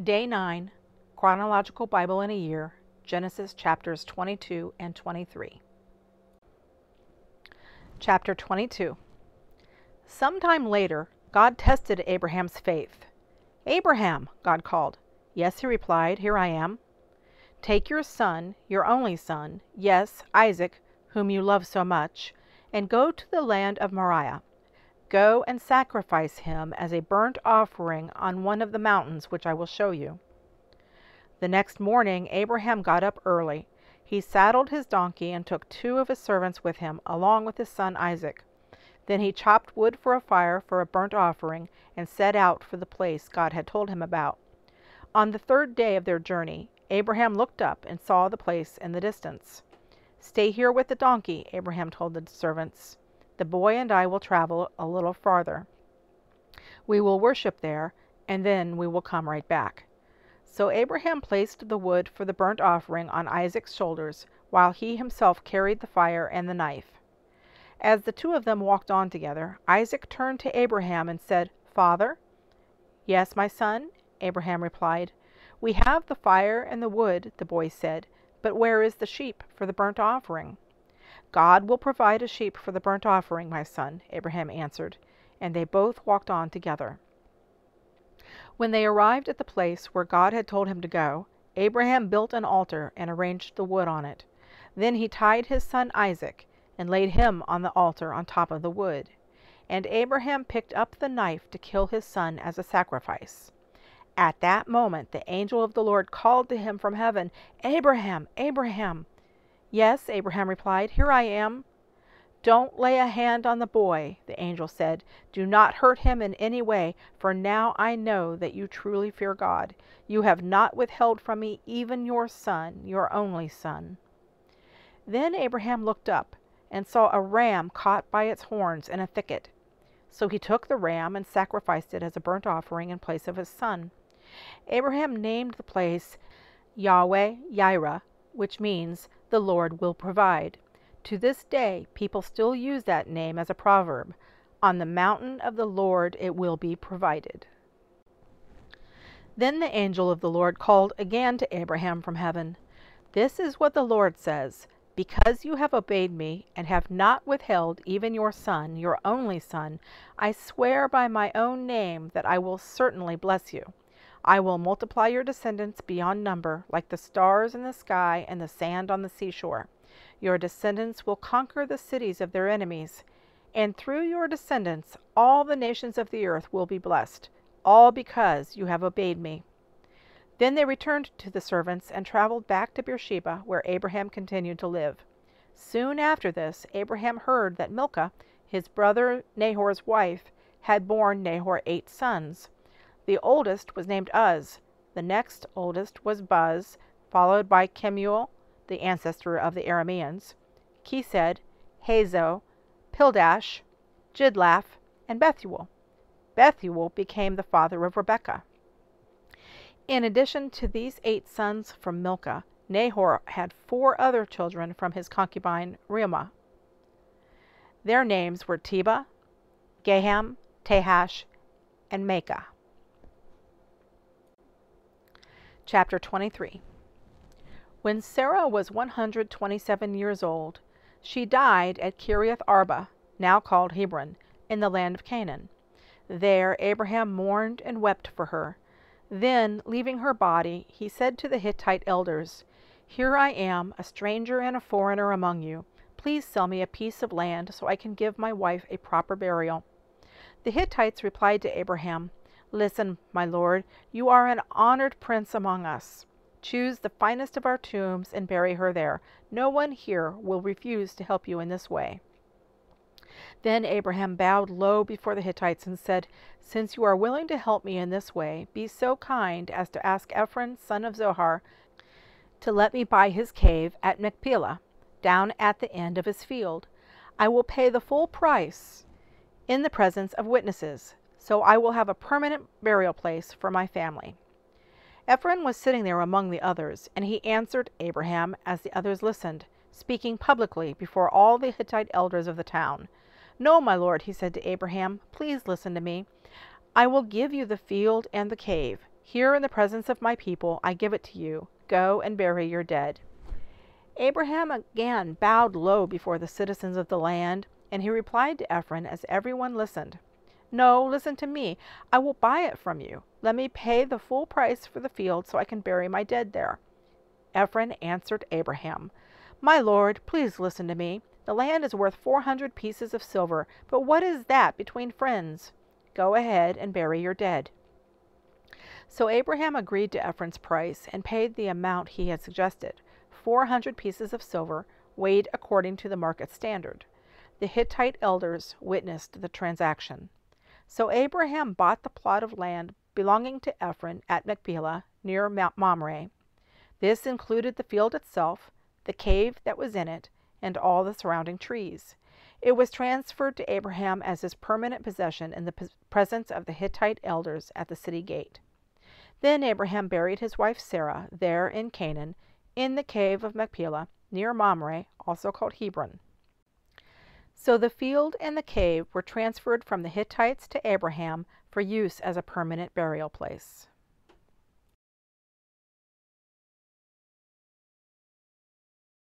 Day 9, Chronological Bible in a Year, Genesis chapters 22 and 23. Chapter 22. Sometime later, God tested Abraham's faith. "Abraham," God called. "Yes," he replied, "here I am." "Take your son, your only son, yes, Isaac, whom you love so much, and go to the land of Moriah. Go and sacrifice him as a burnt offering on one of the mountains which I will show you." The next morning Abraham got up early. He saddled his donkey and took 2 of his servants with him, along with his son Isaac. Then he chopped wood for a fire for a burnt offering and set out for the place God had told him about. On the 3rd day of their journey, Abraham looked up and saw the place in the distance. "Stay here with the donkey," Abraham told the servants. "The boy and I will travel a little farther. We will worship there, and then we will come right back." So Abraham placed the wood for the burnt offering on Isaac's shoulders, while he himself carried the fire and the knife. As the 2 of them walked on together, Isaac turned to Abraham and said, "Father?" "Yes, my son," Abraham replied. "We have the fire and the wood," the boy said, "but where is the sheep for the burnt offering?" "God will provide a sheep for the burnt offering, my son," Abraham answered, and they both walked on together. When they arrived at the place where God had told him to go, Abraham built an altar and arranged the wood on it. Then he tied his son Isaac and laid him on the altar on top of the wood. And Abraham picked up the knife to kill his son as a sacrifice. At that moment the angel of the Lord called to him from heaven, "Abraham, Abraham!" "Yes," Abraham replied, "here I am." "Don't lay a hand on the boy," the angel said. "Do not hurt him in any way, for now I know that you truly fear God. You have not withheld from me even your son, your only son." Then Abraham looked up and saw a ram caught by its horns in a thicket. So he took the ram and sacrificed it as a burnt offering in place of his son. Abraham named the place Yahweh Yireh, which means "the Lord will provide." To this day, people still use that name as a proverb. On the mountain of the Lord it will be provided. Then the angel of the Lord called again to Abraham from heaven. "This is what the Lord says. Because you have obeyed me and have not withheld even your son, your only son, I swear by my own name that I will certainly bless you. I will multiply your descendants beyond number, like the stars in the sky and the sand on the seashore. Your descendants will conquer the cities of their enemies, and through your descendants all the nations of the earth will be blessed, all because you have obeyed me." Then they returned to the servants and traveled back to Beersheba, where Abraham continued to live. Soon after this, Abraham heard that Milcah, his brother Nahor's wife, had borne Nahor 8 sons. The oldest was named Uz. The next oldest was Buz, followed by Kemuel, the ancestor of the Arameans, Kesed, Hazo, Pildash, Jidlaph, and Bethuel. Bethuel became the father of Rebekah. In addition to these 8 sons from Milcah, Nahor had 4 other children from his concubine Reumah. Their names were Tebah, Gaham, Tahash, and Maacah. Chapter 23. When Sarah was 127 years old, she died at Kiriath Arba, now called Hebron, in the land of Canaan. There Abraham mourned and wept for her. Then, leaving her body, he said to the Hittite elders, "Here I am, a stranger and a foreigner among you. Please sell me a piece of land so I can give my wife a proper burial." The Hittites replied to Abraham, "Listen, my lord, you are an honored prince among us. Choose the finest of our tombs and bury her there. No one here will refuse to help you in this way." Then Abraham bowed low before the Hittites and said, "Since you are willing to help me in this way, be so kind as to ask Ephron, son of Zohar, to let me buy his cave at Machpelah, down at the end of his field. I will pay the full price in the presence of witnesses, so I will have a permanent burial place for my family." Ephron was sitting there among the others, and he answered Abraham as the others listened, speaking publicly before all the Hittite elders of the town. "No, my lord," he said to Abraham, "please listen to me. I will give you the field and the cave. Here in the presence of my people, I give it to you. Go and bury your dead." Abraham again bowed low before the citizens of the land, and he replied to Ephron as everyone listened, "No, listen to me. I will buy it from you. Let me pay the full price for the field so I can bury my dead there." Ephron answered Abraham, "My lord, please listen to me. The land is worth 400 pieces of silver, but what is that between friends? Go ahead and bury your dead." So Abraham agreed to Ephron's price and paid the amount he had suggested, 400 pieces of silver, weighed according to the market standard. The Hittite elders witnessed the transaction. So Abraham bought the plot of land belonging to Ephron at Machpelah, near Mount Mamre. This included the field itself, the cave that was in it, and all the surrounding trees. It was transferred to Abraham as his permanent possession in the presence of the Hittite elders at the city gate. Then Abraham buried his wife Sarah there in Canaan, in the cave of Machpelah, near Mamre, also called Hebron. So the field and the cave were transferred from the Hittites to Abraham for use as a permanent burial place.